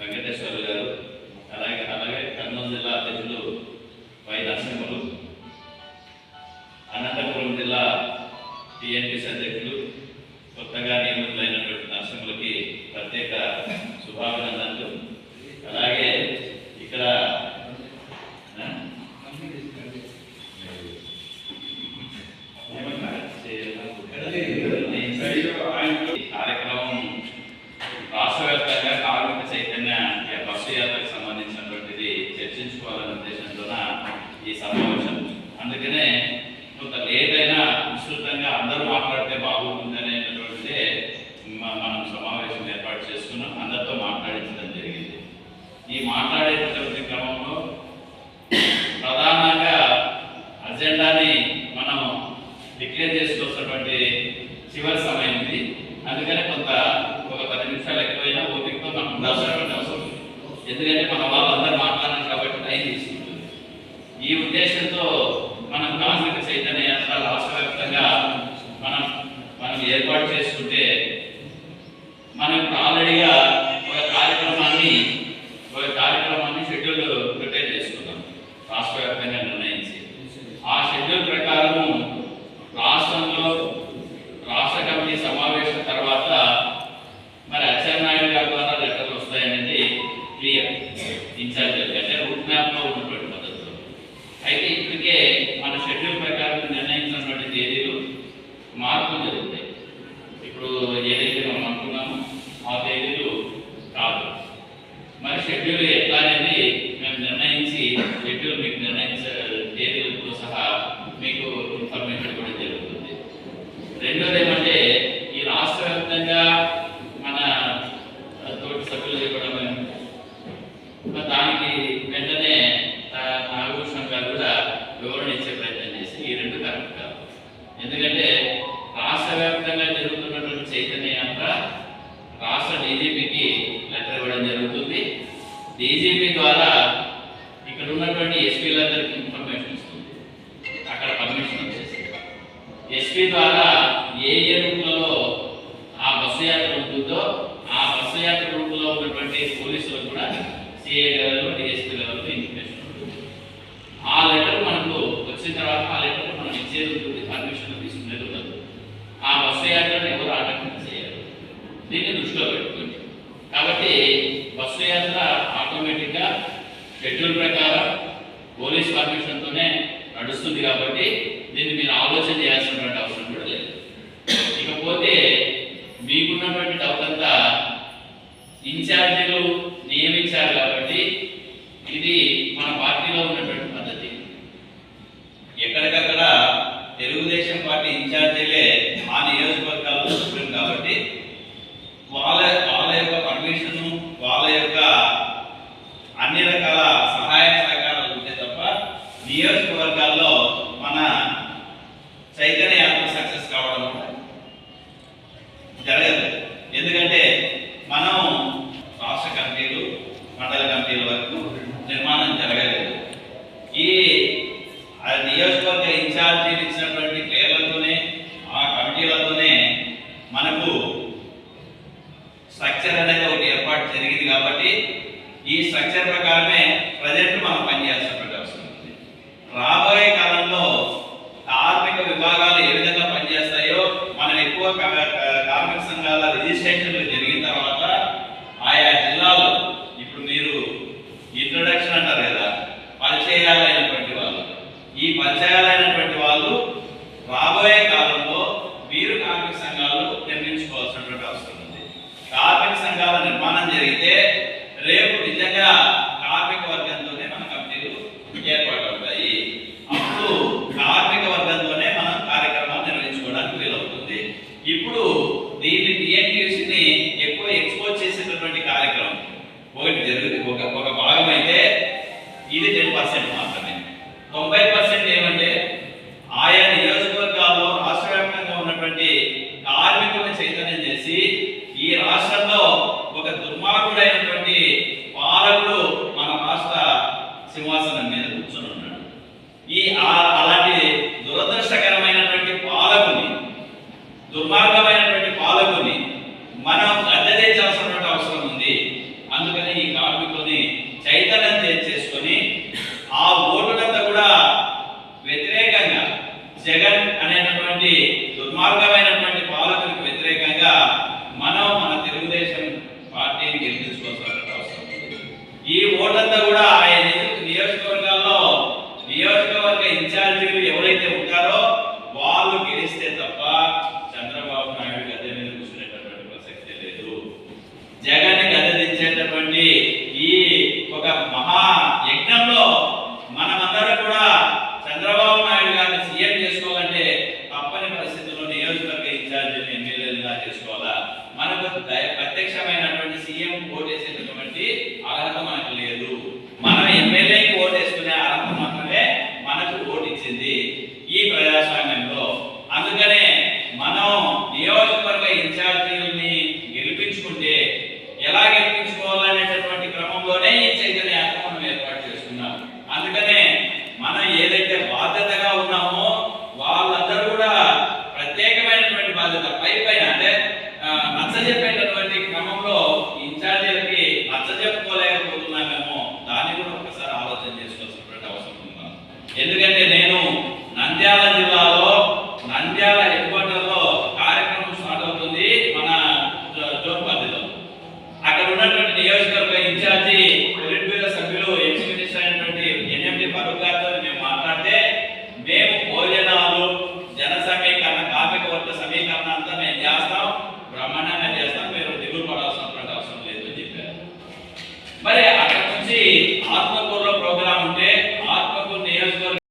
వెంకటేశ్వర గారు, అలాగే కర్నూలు జిల్లా అధ్యక్షులు వై నరసింహులు, అనంతపురం జిల్లా టీఎన్పీసీ అధ్యక్షులు కొత్తగా నియమితులైనటువంటి నరసింహులకి ప్రత్యేక శుభాభినందనలు. అలాగే ఇక్కడ కార్యక్రమం రాష్ట్ర వ్యాప్తంగా కార్మిక చైతన్య బస్సు యాత్రకు సంబంధించినటువంటిది చర్చించుకోవాలనే ఉద్దేశంతోన ఈ సమావేశం. అందుకనే కొంత లేట్ అయినా విస్తృతంగా అందరూ మాట్లాడితే బాగుంటుంది అనేటటువంటిదే మనం సమావేశం ఏర్పాటు చేసుకున్నాం. అందరితో మాట్లాడించడం జరిగింది. ఈ మాట్లాడేటటువంటి క్రమంలో ప్రధానంగా అజెండాని మనం డిక్లేర్ చేసుకొచ్చినటువంటి చివరి సమయం ఇది. అందుకనే కొంత ఒక 10 నిమిషాలు ఎక్కువైనా ఓపికతో మనం ఉండాల్సినటువంటి అవసరం ఉంది. ఎందుకంటే మన వాళ్ళందరూ మాట్లాడారు కాబట్టి టైం తీసుకుంటుంది. ఈ ఉద్దేశంతో మనం కార్మిక చైతన్య యాత్ర రాష్ట్ర వ్యాప్తంగా మనం ఏర్పాటు చేసుకుంటే మనం ఆల్రెడీగా ఒక కార్యక్రమాన్ని షెడ్యూల్ ప్రిపేర్ చేసుకున్నాం, రాష్ట్ర వ్యాప్తంగా నిర్ణయించి. ఆ షెడ్యూల్ ప్రకారము రాష్ట్రంలో రాష్ట్ర కమిటీ సమావేశం తర్వాత మరి అచ్చెన్నాయుడు గారి ద్వారా లెటర్లు వస్తాయనేది క్లియర్ ఇన్ఛార్జ్, అంటే రూట్ మ్యాప్లో ఉన్నటువంటి పద్ధతిలో. అయితే ఇప్పటికే మన షెడ్యూల్ ప్రకారం నిర్ణయించినటువంటి తేదీలు మార్పులు జరుగుతాయి. ఇప్పుడు ఏదైతే మనం అనుకున్నామో ఆ తేదీలు కాదు. మరి షెడ్యూల్ ఎట్లా అనేది మేము నిర్ణయించి షెడ్యూల్ మీకు నిర్ణయించే తేదీలతో సహా మీకు ఇన్ఫర్మేషన్ కూడా జరుగుతుంది. రెండోది ఏమంటే ఈ రాష్ట్ర వ్యాప్తంగా మన తోటి సభ్యులు చెప్పడం దానికి వెంటనే నాగభూషణ్ గారు కూడా వివరణ ఇచ్చే ప్రయత్నం చేసి ఈ రెండు కరెక్ట్ కాదు. ఎందుకంటే రాష్ట్ర వ్యాప్తంగా జరుగుతున్నటువంటి చైతన్య యాత్ర రాష్ట్ర డీజీపీకి లెటర్ ఇవ్వడం జరుగుతుంది. డీజీపీ ద్వారా ఇక్కడ ఉన్నటువంటి ఎస్పీలందరికీ ఇన్ఫర్మేషన్ ఇస్తుంది. అక్కడ పర్మిషన్ వచ్చేసి ఎస్పీ ద్వారా ఏ రూట్లలో ఆ బస్సు యాత్ర ఉంటుందో ఆ బస్సు యాత్ర రూట్లో ఉన్నటువంటి పోలీసులు కూడా సిఐ లెవెల్లో డిఎస్పీ లెవెల్లో ఇన్ఫర్మేషన్ ఉంటుంది. ఆ లెటర్ మనకు వచ్చిన తర్వాత ఆ లెటర్ మనం ఇచ్చేది ఉంటుంది, పర్మిషన్ తీసుకునేది ఉండదు. ఆ బస్సు యాత్రను ఎవరు ఆటంకం చేయాలి, దీన్ని దృష్టిలో పెట్టుకోండి. కాబట్టి బస్సు యాత్ర ఆటోమేటిక్గా షెడ్యూల్ ప్రకారం పోలీస్ పర్మిషన్తోనే నడుస్తుంది. కాబట్టి దీన్ని మీరు ఆలోచన చేయాల్సినటువంటి అవసరం కూడా లేదు. ఇకపోతే మీకున్నటువంటి డౌట్ అంతా ఇన్ఛార్జీలు నియమించారు కాబట్టి ఇది మన పార్టీలో ఉన్నటువంటి పద్ధతి. ఎక్కడికక్కడ తెలుగుదేశం పార్టీ ఇన్ఛార్జీలే ఆ నియోజకవర్గాల్లో సుప్రీం కాబట్టి వాళ్ళ యొక్క పర్మిషన్, వాళ్ళ యొక్క అన్ని రకాల సహాయ సహకారాలు ఉంటే తప్ప నియోజకవర్గాల్లో మన చైతన్య యాత్ర సక్సెస్ కావడం జరగదు. ఎందుకంటే మనం రాష్ట్ర కమిటీలు, మండల కమిటీల వరకు నిర్మాణం జరగలేదు. ఈ నియోజకవర్గ ఇన్ఛార్జీలు ఇచ్చినటువంటి పేర్లతోనే ఆ కమిటీలతోనే మనకు స్ట్రక్చర్ అనేది ఒకటి ఏర్పాటు జరిగింది. కాబట్టి ఈ స్ట్రక్చర్ ప్రకారమే ప్రజెంట్ మనం పనిచేయాల్సినటువంటి అవసరం ఉంది. రాబోయే కాలంలో కార్మిక విభాగాలు ఏ విధంగా పనిచేస్తాయో, మనం ఎక్కువ కార్మిక సంఘాల రిజిస్ట్రేషన్లు జరిగిన తర్వాత ఆయా జిల్లాలో ఇప్పుడు మీరు ఇంట్రొడక్షన్ అంటారు కదా, పరిచయాలైనటువంటి వాళ్ళు, ఈ పరిచయాలైనటువంటి వాళ్ళు రాబోయే కాలంలో మీరు కార్మిక సంఘాలు నిర్మించుకోవాల్సినటువంటి అవసరం ఉంది. కార్మిక సంఘాల నిర్మాణం జరిగితే రేపు నిజంగా కార్మిక వర్గంతోనే మన కంపెనీలు ఏర్పాటు అవుతాయి. అప్పుడు కార్మిక వర్గంతోనే మనం కార్యక్రమాలు నిర్వహించుకోవడానికి వీలవుతుంది. ఇప్పుడు దీన్ని టీఎన్టీయూసీని ఎక్కువ ఎక్స్పోజ్ చేసేటటువంటి కార్యక్రమం ఒకటి జరుగుతుంది. ఒక భాగం అయితే ఇది 10% మాత్రమే. 90% ఏమంటే ఆయా నియోజకవర్గాల్లో రాష్ట్ర వ్యాప్తంగా ఉన్నటువంటి కార్మికులను చైతన్యం చేసి ఈ రాష్ట్రంలో ఒక దుర్మార్గుడైనటువంటి పాలకుడు మన రాష్ట్ర సింహాసనం మీద కూర్చొని ఉన్నాడు. అలాంటి దురదృష్టకరమైనటువంటి పాలకుని, దుర్మార్గమైనటువంటి పాలకుని మనం అద్దె తెచ్చాల్సినటువంటి అవసరం ఉంది. అందుకని ఈ చైతన్యం చేసుకొని ఆ ఓటులంతా కూడా వ్యతిరేకంగా జగన్ అనేటటువంటి దుర్మార్గమైనటువంటి పాలకులకు వ్యతిరేకంగా మనం మన తెలుగుదేశం పార్టీని గెలిపించుకోవాల్సిన అవసరం ఉంది. ఈ ఓట్లంతా కూడా ఆయన నియోజకవర్గాల్లో నియోజకవర్గ ఇన్ఛార్జీలు ఎవరైతే ఉంటారో వాళ్ళు గెలిస్తే తప్ప చంద్రబాబు నాయుడు గద్దె మీద కూర్చునేటటువంటి ప్రసక్తే లేదు. జగన్ గద్దెదించేటటువంటి ఈ ఒక మహా యజ్ఞంలో మనమందరం కూడా చంద్రబాబు నాయుడు గారిని సీఎం చేసుకోవాలంటే తప్పని పరిస్థితుల్లో నియోజకవర్గ ఇన్ఛార్జీలు ఎమ్మెల్యేలుగా చేసుకోవాలా. మనకు ప్రత్యక్షమైనటువంటి సీఎం ఓటేసేటటువంటి అర్హత మనకు లేదు. మనం ఎమ్మెల్యేకి ఓటేసుకునే అర్హత మాత్రమే మనకు ఓటు ఇచ్చింది ఈ ప్రజాస్వామ్యంలో. అందుకనే మనం నియోజకవర్గ ఇన్ఛార్జీలని గెలిపించుకుంటే ఎలా గెలిపించుకోవాలనేటటువంటి క్రమంలోనే ఈ చైతన్య యాత్ర మనం ఏర్పాటు చేసుకున్నాం. అందుకనే మనం ఏదైతే బాధ్యతగా ఉన్నామో వాళ్ళందరూ కూడా ప్రత్యేకమైనటువంటి బాధ్యత పైన అంటే నచ్చజెప్పేటటువంటి క్రమంలో ఇన్ఛార్జీలకి